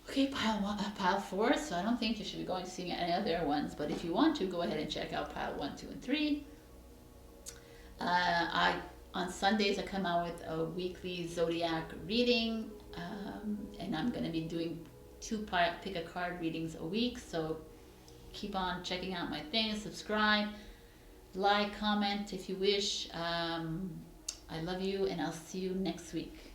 Okay, pile 4. So I don't think you should be going to see any other ones, but if you want to, go ahead and check out pile 1, 2, and 3. On Sundays I come out with a weekly zodiac reading, and I'm going to be doing 2 pick a card readings a week. So keep on checking out my things. Subscribe, like, comment if you wish. I love you, and I'll see you next week.